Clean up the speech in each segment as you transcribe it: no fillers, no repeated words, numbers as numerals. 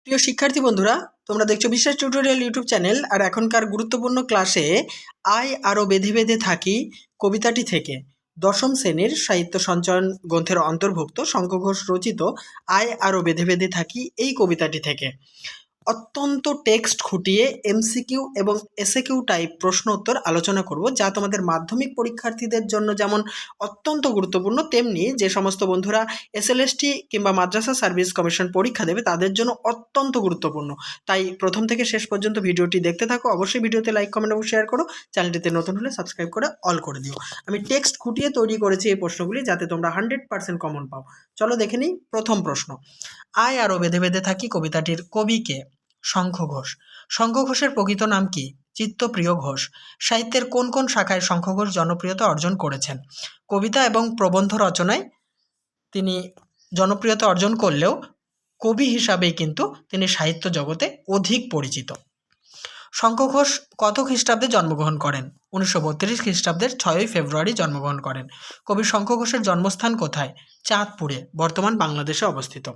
প্রিয় শিক্ষার্থী বন্ধুরা, তোমরা দেখছো বিশ্বাস টিউটোরিয়াল ইউটিউব চ্যানেল। আর এখনকার গুরুত্বপূর্ণ ক্লাসে আয় আরও বেঁধে বেঁধে থাকি কবিতাটি থেকে দশম শ্রেণীর সাহিত্য সঞ্চয়ন গ্রন্থের অন্তর্ভুক্ত শঙ্খ ঘোষ রচিত আয় আরও বেঁধে বেঁধে থাকি এই কবিতাটি থেকে অত্যন্ত টেক্সট খুঁটিয়ে এমসিকিউ এবং এসএকিউ টাইপ প্রশ্ন উত্তর আলোচনা করব, যা তোমাদের মাধ্যমিক পরীক্ষার্থীদের জন্য যেমন অত্যন্ত গুরুত্বপূর্ণ, তেমনি যে সমস্ত বন্ধুরা এসএলএসটি কিংবা মাদ্রাসা সার্ভিস কমিশন পরীক্ষা দেবে তাদের জন্য অত্যন্ত গুরুত্বপূর্ণ। তাই প্রথম থেকে শেষ পর্যন্ত ভিডিওটি দেখতে থাকো। অবশ্যই ভিডিওতে লাইক, কমেন্ট এবং শেয়ার করো। চ্যানেলটিতে নতুন হলে সাবস্ক্রাইব করে অল করে দিও। আমি টেক্সট খুঁটিয়ে তৈরি করেছি এই প্রশ্নগুলি, যাতে তোমরা 100% কমন পাও। চলো দেখে নিই প্রথম প্রশ্ন। আয় আরও বেঁধে বেঁধে থাকি কবিতাটির কবি কে? শঙ্খ ঘোষ। শঙ্খ ঘোষের প্রকৃত নাম কি? চিত্তপ্রিয় ঘোষ। সাহিত্যের কোন কোন শাখায় শঙ্খ ঘোষ জনপ্রিয়তা অর্জন করেছেন? কবিতা এবং প্রবন্ধ রচনায় তিনি জনপ্রিয়তা অর্জন করলেও কবি হিসাবেই কিন্তু তিনি সাহিত্য জগতে অধিক পরিচিত। শঙ্খ ঘোষ কত খ্রিস্টাব্দে জন্মগ্রহণ করেন? 1932 খ্রিস্টাব্দের 6ই ফেব্রুয়ারি জন্মগ্রহণ করেন। কবি শঙ্খ ঘোষের জন্মস্থান কোথায়? চাঁদপুরে, বর্তমান বাংলাদেশে অবস্থিত।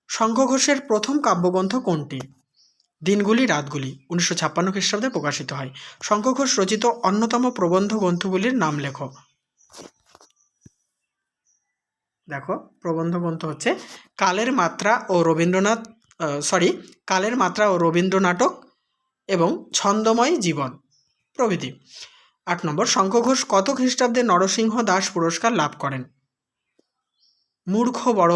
শঙ্খ ঘোষের প্রথম কাব্যগ্রন্থ কোনটি? দিনগুলি রাতগুলি, 1956 খ্রিস্টাব্দে প্রকাশিত হয়। শঙ্খ ঘোষ রচিত অন্যতম প্রবন্ধ গ্রন্থগুলির নাম লেখো। দেখো, প্রবন্ধ গ্রন্থ হচ্ছে কালের মাত্রা ও রবীন্দ্র নাটক এবং ছন্দময় জীবন প্রভৃতি। 8 নম্বর, শঙ্খ ঘোষ কত খ্রিস্টাব্দে নরসিংহ দাস পুরস্কার লাভ করেন? মূর্খ বড়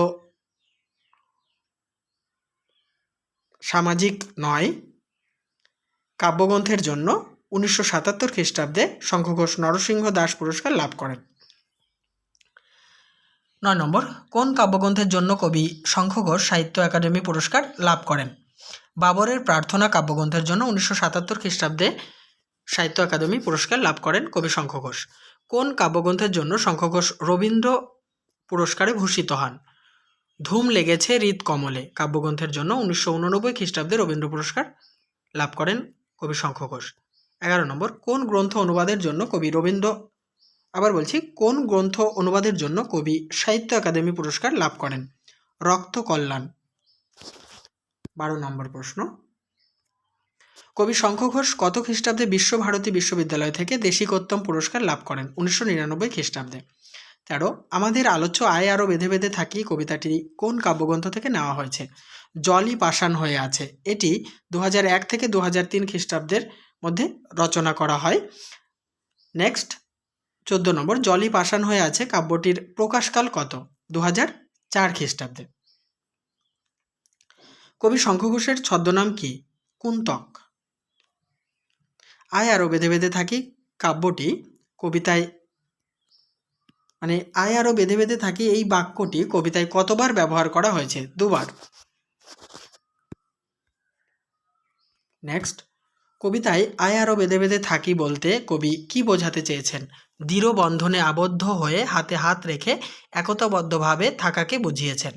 সামাজিক নয় কাব্যগ্রন্থের জন্য 1977 খ্রিস্টাব্দে শঙ্খ ঘোষ নরসিংহ দাস পুরস্কার লাভ করেন। 9 নম্বর, কোন কাব্যগ্রন্থের জন্য কবি শঙ্খ ঘোষ সাহিত্য একাডেমি পুরস্কার লাভ করেন? বাবরের প্রার্থনা কাব্যগ্রন্থের জন্য 1977 খ্রিস্টাব্দে সাহিত্য একাডেমি পুরস্কার লাভ করেন কবি শঙ্খ ঘোষ। কোন কাব্যগ্রন্থের জন্য শঙ্খ ঘোষ রবীন্দ্র পুরস্কারে ভূষিত হন? ধুম লেগেছে হৃদ কমলে কাব্যগ্রন্থের জন্য 1989 খ্রিস্টাব্দে রবীন্দ্র পুরস্কার লাভ করেন কবি শঙ্খ ঘোষ। 11 নম্বর, কোন গ্রন্থ অনুবাদের জন্য কবি সাহিত্য একাডেমি পুরস্কার লাভ করেন? রক্ত কল্যাণ। 12 নম্বর প্রশ্ন, কবি শঙ্খ ঘোষ কত খ্রিস্টাব্দে বিশ্বভারতী বিশ্ববিদ্যালয় থেকে দেশিকোত্তম পুরস্কার লাভ করেন? 1999 খ্রিস্টাব্দে। 13, আমাদের আলোচ্য আয় আরও বেঁধে বেঁধে থাকি কবিতাটি কোন কাব্যগ্রন্থ থেকে নেওয়া হয়েছে? জলই পাষাণ হয়ে আছে। এটি 2001 থেকে 2003 খ্রিস্টাব্দের মধ্যে রচনা করা হয়। নেক্সট 14 নম্বর, জলই পাষাণ হয়ে আছে কাব্যটির প্রকাশকাল কত? 2004 খ্রিস্টাব্দে। কবি শঙ্খ ঘোষের ছদ্মনাম কি? কুন্তক। আয় আরও বেঁধে বেঁধে থাকি কাব্যটি কবিতায় আয় আরও বেঁধে বেঁধে থাকি এই বাক্যটি কবিতায় কতবার ব্যবহার করা হয়েছে? 2বার। নেক্সট, কবিতায় আয় আরও বেঁধে বেঁধে থাকি বলতে কবি কি বোঝাতে চেয়েছেন? দৃঢ় বন্ধনে আবদ্ধ হয়ে হাতে হাত রেখে একতাবদ্ধভাবে থাকাকে বুঝিয়েছেন।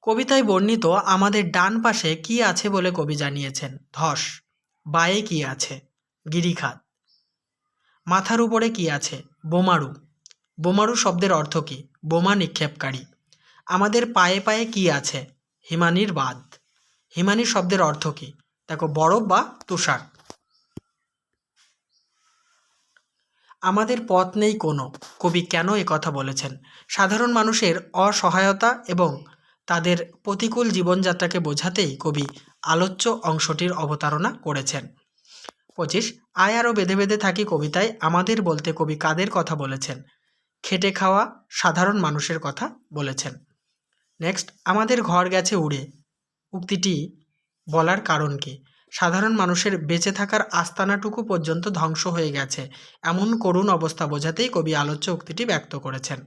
কবিতায় বর্ণিত আমাদের ডান পাশে কি আছে বলে কবি জানিয়েছেন? ধস। বায়ে কি আছে? গিরিখাত। মাথার উপরে কি আছে? বোমারু। বোমারু শব্দের অর্থ কি? বোমা নিক্ষেপকারী। আমাদের পায়ে পায়ে কি আছে? হিমানির বাঁধ। হিমানি শব্দের অর্থ কি? দেখো, বরফ বা তুষার। আমাদের পথ নেই কোনো, কবি কেন কথা বলেছেন? সাধারণ মানুষের অসহায়তা এবং তাদের প্রতিকূল জীবনযাত্রাকে বোঝাতেই কবি আলোচ্য অংশটির অবতারণা করেছেন। 25, আয় আরও বেঁধে বেঁধে থাকি কবিতায় আমাদের বলতে কবি কাদের কথা বলেছেন? খেটে খাওয়া সাধারণ মানুষের কথা বলেছেন। নেক্সট, আমাদের ঘর গেছে উড়ে উক্তিটি বলার কারণ কি? সাধারণ মানুষের বেঁচে থাকার আস্তানাটুকু পর্যন্ত ধ্বংস হয়ে গেছে, এমন করুণ অবস্থা বোঝাতেই কবি আলোচ্য উক্তিটি ব্যক্ত করেছেন।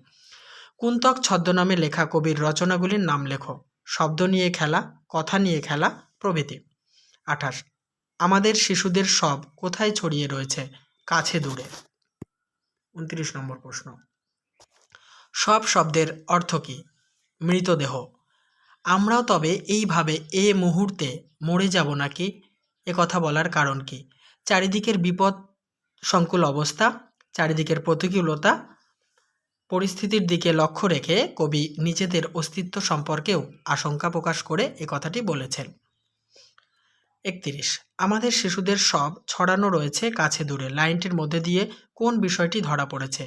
কুন্তক ছদ্মনামে লেখা কবির রচনাগুলির নাম লেখো। শব্দ নিয়ে খেলা, কথা নিয়ে খেলা প্রভৃতি। 28, আমাদের শিশুদের সব কোথায় ছড়িয়ে রয়েছে? কাছে দূরে। 29 নম্বর প্রশ্ন, সব শব্দের অর্থ কি? মৃতদেহ। আমরাও তবে এইভাবে এ মুহূর্তে মরে যাব নাকি? এ কথা বলার কারণ কি? চারিদিকের বিপদ সংকুল অবস্থা, চারিদিকের প্রতিকূলতা পরিস্থিতির দিকে লক্ষ্য রেখে কবি নিজেদের অস্তিত্ব সম্পর্কেও আশঙ্কা প্রকাশ করে এ কথাটি বলেছেন। 31, আমাদের শিশুদের সব ছড়ানো রয়েছে কাছে দূরে লাইনটির মধ্যে দিয়ে কোন বিষয়টি ধরা পড়েছে?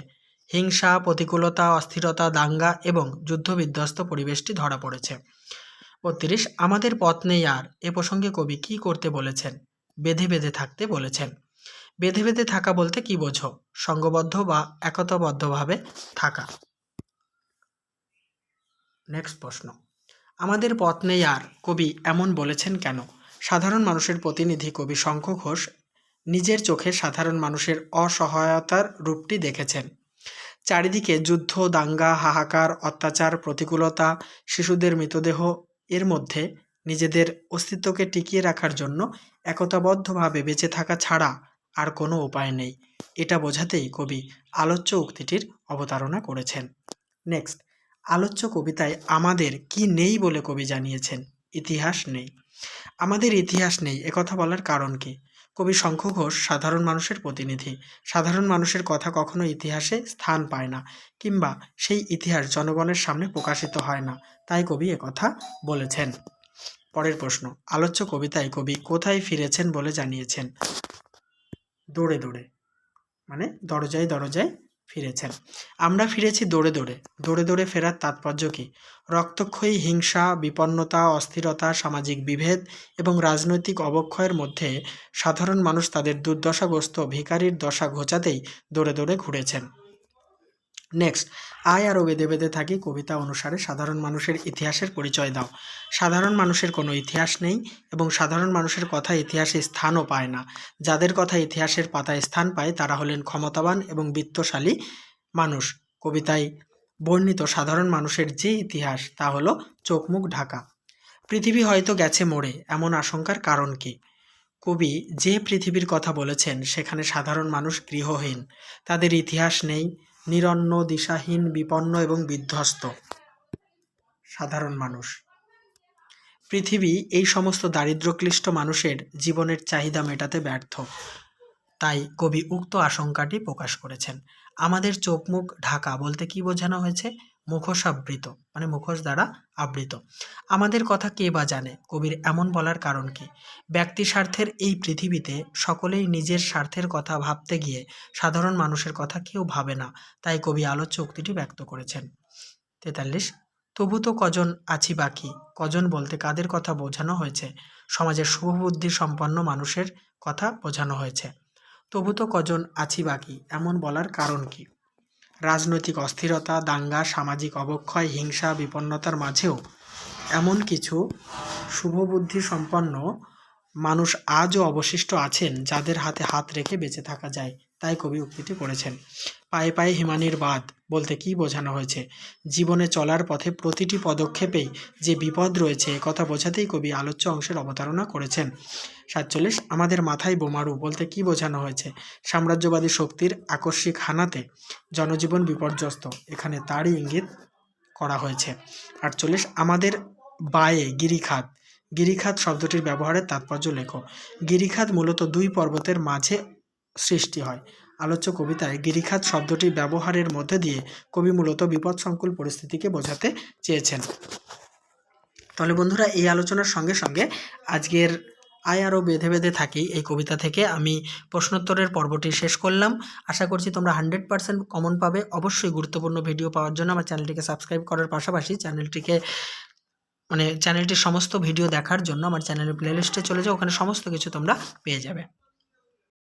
হিংসা, প্রতিকূলতা, অস্থিরতা, দাঙ্গা এবং যুদ্ধবিধ্বস্ত পরিবেশটি ধরা পড়েছে। 32, আমাদের পথ নেই আর এ প্রসঙ্গে কবি কি করতে বলেছেন? বেঁধে বেঁধে থাকতে বলেছেন। বেঁধে বেঁধে থাকা বলতে কি বোঝো? সঙ্গবদ্ধ বা একতাবদ্ধভাবে থাকা। নেক্সট প্রশ্ন, আমাদের পথ নেই আর কবি এমন বলেছেন কেন? সাধারণ মানুষের প্রতিনিধি কবি শঙ্খ ঘোষ নিজের চোখে সাধারণ মানুষের অসহায়তার রূপটি দেখেছেন। চারিদিকে যুদ্ধ, দাঙ্গা, হাহাকার, অত্যাচার, প্রতিকূলতা, শিশুদের মৃতদেহ, এর মধ্যে নিজেদের অস্তিত্বকে টিকিয়ে রাখার জন্য একতাবদ্ধভাবে বেঁচে থাকা ছাড়া আর কোনো উপায় নেই, এটা বোঝাতেই কবি আলোচ্য উক্তিটির অবতারণা করেছেন। নেক্সট, আলোচ্য কবিতায় আমাদের কি নেই বলে কবি জানিয়েছেন? ইতিহাস নেই। আমাদের ইতিহাস নেই একথা বলার কারণ কি? কবি শঙ্খ ঘোষ সাধারণ মানুষের প্রতিনিধি। সাধারণ মানুষের কথা কখনো ইতিহাসে স্থান পায় না, কিংবা সেই ইতিহাস জনগণের সামনে প্রকাশিত হয় না, তাই কবি একথা বলেছেন। পরের প্রশ্ন, আলোচ্য কবিতায় কবি কোথায় ফিরেছেন বলে জানিয়েছেন? দৌড়ে দৌড়ে, মানে দরজায় দরজায় ফিরেছেন। আমরা ফিরেছি দৌড়ে দৌড়ে। দৌড়ে দৌড়ে ফেরার তাৎপর্য কী? রক্তক্ষয়ী হিংসা, বিপন্নতা, অস্থিরতা, সামাজিক বিভেদ এবং রাজনৈতিক অবক্ষয়ের মধ্যে সাধারণ মানুষ তাদের দুর্দশাগ্রস্ত ভিখারির দশা ঘোচাতেই দৌড়ে দৌড়ে ঘুরেছেন। নেক্সট, আয় আরও বেঁধে বেঁধে থাকি কবিতা অনুসারে সাধারণ মানুষের ইতিহাসের পরিচয় দাও। সাধারণ মানুষের কোনো ইতিহাস নেই এবং সাধারণ মানুষের কথা ইতিহাসে স্থানও পায় না। যাদের কথা ইতিহাসের পাতায় স্থান পায় তারা হলেন ক্ষমতাবান এবং বিত্তশালী মানুষ। কবিতায় বর্ণিত সাধারণ মানুষের যে ইতিহাস তা হলো চোখ মুখ ঢাকা। পৃথিবী হয়তো গেছে মরে, এমন আশঙ্কার কারণ কি? কবি যে পৃথিবীর কথা বলেছেন সেখানে সাধারণ মানুষ গৃহহীন, তাদের ইতিহাস নেই, নিরন্ন, দিশাহীন, বিপন্ন এবং বিধ্বস্ত সাধারণ মানুষ। পৃথিবী এই সমস্ত দারিদ্র্যক্লিষ্ট মানুষের জীবনের চাহিদা মেটাতে ব্যর্থ, তাই কবি উক্ত আশঙ্কাটি প্রকাশ করেছেন। আমাদের চোখ মুখ ঢাকা বলতে কি বোঝানো হয়েছে? মুখোশাবৃত, মানে মুখোশ দ্বারা আবৃত। আমাদের কথা কে বা জানে? কবির এমন বলার কারণ কি? ব্যক্তি স্বার্থের এই পৃথিবীতে সকলেই নিজের স্বার্থের কথা ভাবতে গিয়ে সাধারণ মানুষের কথা কেউ ভাবে না, তাই কবি আলোচ্য উক্তিটি ব্যক্ত করেছেন। 43, তবু তো কজন আছি বাকি। কজন বলতে কাদের কথা বোঝানো হয়েছে? সমাজের শুভবুদ্ধি সম্পন্ন মানুষের কথা বোঝানো হয়েছে। তবু তো কজন আছি বাকি এমন বলার কারণ কি? রাজনৈতিক অস্থিরতা, দাঙ্গা, সামাজিক অবক্ষয়, হিংসা, বিপন্নতার মাঝেও এমন কিছু শুভবুদ্ধি সম্পন্ন মানুষ আজও অবশিষ্ট আছেন যাদের হাতে হাত রেখে বেঁচে থাকা যায়, তাই কবি উক্তিটি করেছেন। পায়ে পায়ে হিমানির বাঁধ বলতে কি বোঝানো হয়েছে? জীবনে চলার পথে প্রতিটি পদক্ষেপেই যে বিপদ রয়েছে একথা বোঝাতেই কবি আলোচ্য অংশের অবতারণা করেছেন। 47, আমাদের মাথায় বোমারু বলতে কি বোঝানো হয়েছে? সাম্রাজ্যবাদী শক্তির আকস্মিক হানাতে জনজীবন বিপর্যস্ত, এখানে তারই ইঙ্গিত করা হয়েছে। 48, আমাদের বায়ে গিরিখাত। গিরিখাত শব্দটির ব্যবহারের তাৎপর্য লেখো। গিরিখাত মূলত দুই পর্বতের মাঝে সৃষ্টি হয়। আলোচ্য কবিতায় গিরিখাত শব্দটি ব্যবহারের মধ্যে দিয়ে কবি মূলত বিপদসংকুল পরিস্থিতিকে বোঝাতে চেয়েছেন। তাহলে বন্ধুরা, এই আলোচনার সঙ্গে সঙ্গে আজকের আয় আরও বেঁধে বেঁধে থাকি এই কবিতা থেকে আমি প্রশ্নোত্তরের পর্বটি শেষ করলাম। আশা করছি তোমরা 100% কমন পাবে। অবশ্যই গুরুত্বপূর্ণ ভিডিও পাওয়ার জন্য আমার চ্যানেলটিকে সাবস্ক্রাইব করার পাশাপাশি চ্যানেলটির সমস্ত ভিডিও দেখার জন্য আমার চ্যানেলের প্লেলিস্টে চলে যাও, ওখানে সমস্ত কিছু তোমরা পেয়ে যাবে।